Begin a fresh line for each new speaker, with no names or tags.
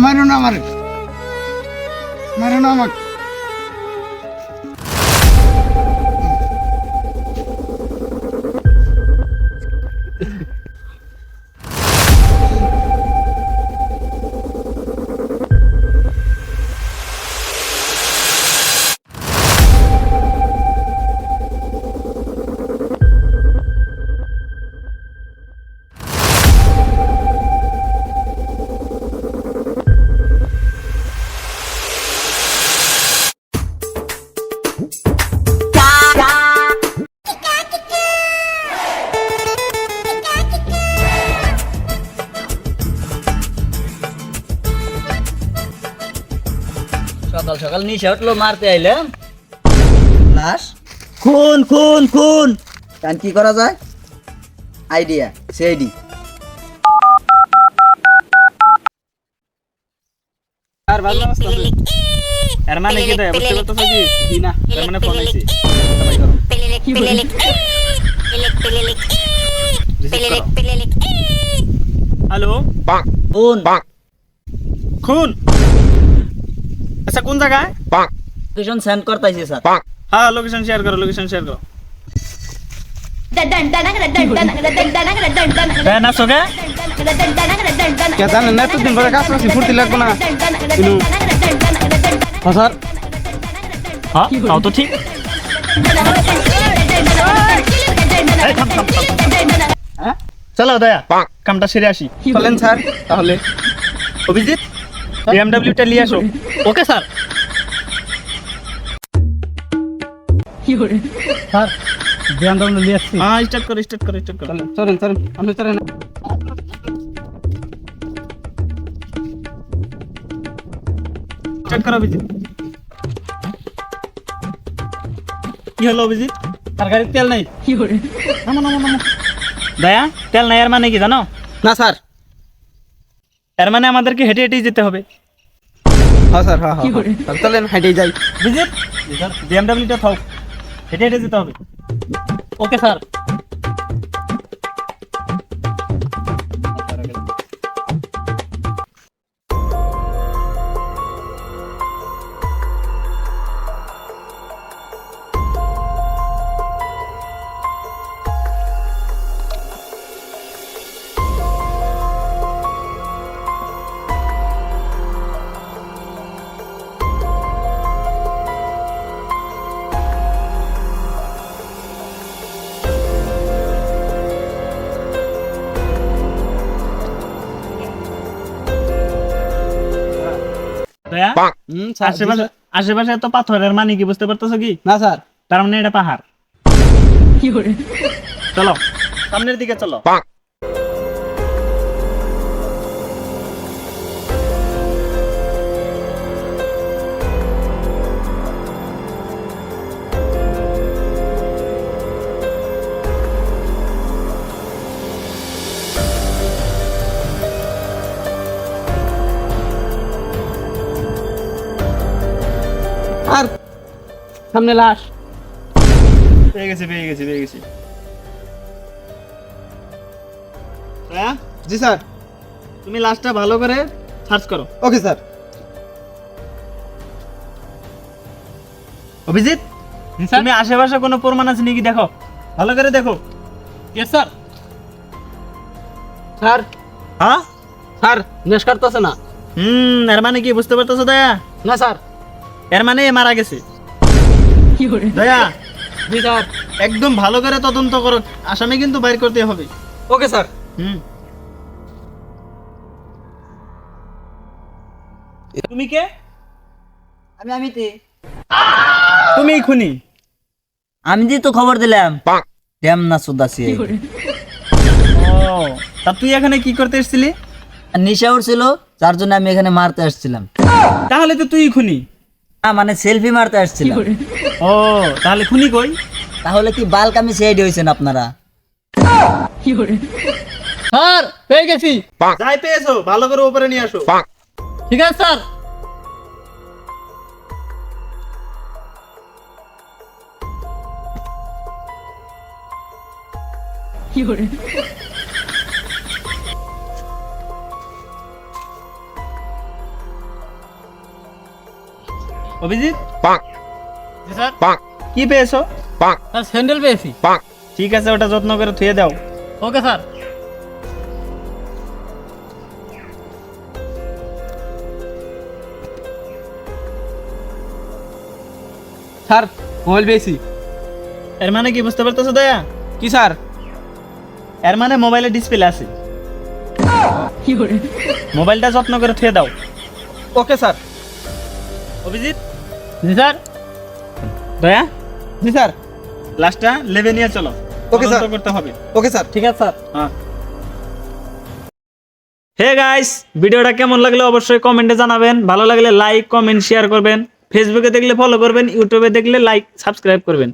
মারো না আমারে, মারো না আমাকে।
সকাল সকাল নিশা উঠলো, মারতে আইলাম লাশ। খুন খুন খুন, কারণ কি করা যায়? আইডিয়া সেইডি।
আর ভালো অবস্থা আছে। এর মানে কি দেয় বুঝতে পারতেছ কি? জি না, এর মানে ফোন আইছে। সবাই করো। হ্যালো,
খুন
খুন। আচ্ছা কোন জায়গায়?
লোকেশন সেন্ড করতেছি স্যার।
হ্যাঁ লোকেশন শেয়ার করো, লোকেশন শেয়ার করো। না সোগে
কে জানেন না, এতদিন পরে কাজ করছি, ফুর্তি লাগবো না?
স্যার হ্যাঁ তাও তো ঠিক। এই, থাম, থাম, থাম।
হ্যাঁ
চলো দয়া কামটা সেরে আসি।
চলেন স্যার তাহলে।
অভিজিৎ বিএমডব্লিউটা নিয়ে আসো। Okay sir.
স্যার বিএমডব্লিউ নিয়ে আসছি।
হ্যাঁ স্টার্ট করো, স্টার্ট করো, স্টার্ট করো।
চলেন চলেন, আপনি চলেন।
স্টার্ট করো অভিজিৎ। কি হলো অভিজিৎ?
আর গাড়ির তেল নাই।
নামো নামো নামো। দয়া তেল নাই এর মানে কি জানো?
না স্যার।
এর মানে আমাদেরকে হেঁটে হেঁটেই যেতে হবে।
হ্যাঁ স্যার, হ্যাঁ হ্যাঁ, চলেন হেঁটেই যাই।
অভিজিৎ বিএমডব্লিউটা থাও, হেঁটে হেঁটে যেতে হবে। Okay sir. দয়া
স্যার,
আশেপাশে আশেপাশে তো পাথরের মানে কি বুঝতে পারতেছো কি?
না স্যার।
তার মানে এটা পাহাড়। চলো সামনের দিকে চলো।
আর সামনে লাশ।
পেয়ে গেছি পেয়ে গেছি পেয়ে গেছি। দয়া
জি স্যার।
তুমি লাস্টটা ভালো করে সার্চ করো।
ওকে স্যার।
অভিজিৎ তুমি আশেপাশে কোনো প্রমাণ আছে নাকি দেখো, ভালো করে দেখো।
Yes sir. স্যার
হ্যাঁ
স্যার, নেশ কাটতেছে না।
এর মানে কি বুঝতে পারতেছো দয়া?
না স্যার।
এর মানে এ মারা গেছে। দয়া
জি স্যার।
একদম ভালো করে তদন্ত করো, আসামি কিন্তু বাইর করতে হবে।
Okay sir.
তুমি কে?
আমি
তুমি খুনি?
আমি যে তো খবর দিলাম কেম না সুদাসি।
ও তা তুই এখানে কি করতে এসেছিলি?
নিশা উঠছিল, যার জন্য আমি এখানে মারতে আসছিলাম।
তাহলে তো তুই খুনি।
না মানে সেলফি মারতে আসছিলাম।
ও তাহলে খুনি কই?
তাহলে কি বাল্ক আমি সেইড হয়েছেন আপনারা?
স্যার পেয়ে গেছি।
যাই পেয়েছো ভালো করে উপরে নিয়ে আসো।
ঠিক আছে স্যার।
অভিজিৎ
জি স্যার
কি পেয়েছো?
স্যার স্যান্ডেল পেয়েছি।
ঠিক আছে, ওটা যত্ন করে ধুয়ে দাও।
Okay sir. স্যার মোবাইল পেয়েছি।
এর মানে কি বুঝতে পারতেছো দয়া?
কি স্যার?
এর মানে মোবাইলে ডিসপ্লে আছে। মোবাইলটা যত্ন করে ধুয়ে দাও।
Okay sir.
অভিজিৎ,
জি স্যার।
দয়া,
জি স্যার।
লাশটা লেবে নিয়ে চলো।
Okay, sir.
তদন্ত করতে হবে।
Okay sir. ঠিক আছে স্যার।
হ্যাঁ। হে গাইস, ভিডিওটা কেমন লাগলো অবশ্যই কমেন্টে জানাবেন। ভালো লাগলে লাইক, কমেন্ট, শেয়ার করবেন। ফেসবুকে দেখলে ফলো করবেন, ইউটিউবে দেখলে লাইক, সাবস্ক্রাইব করবেন।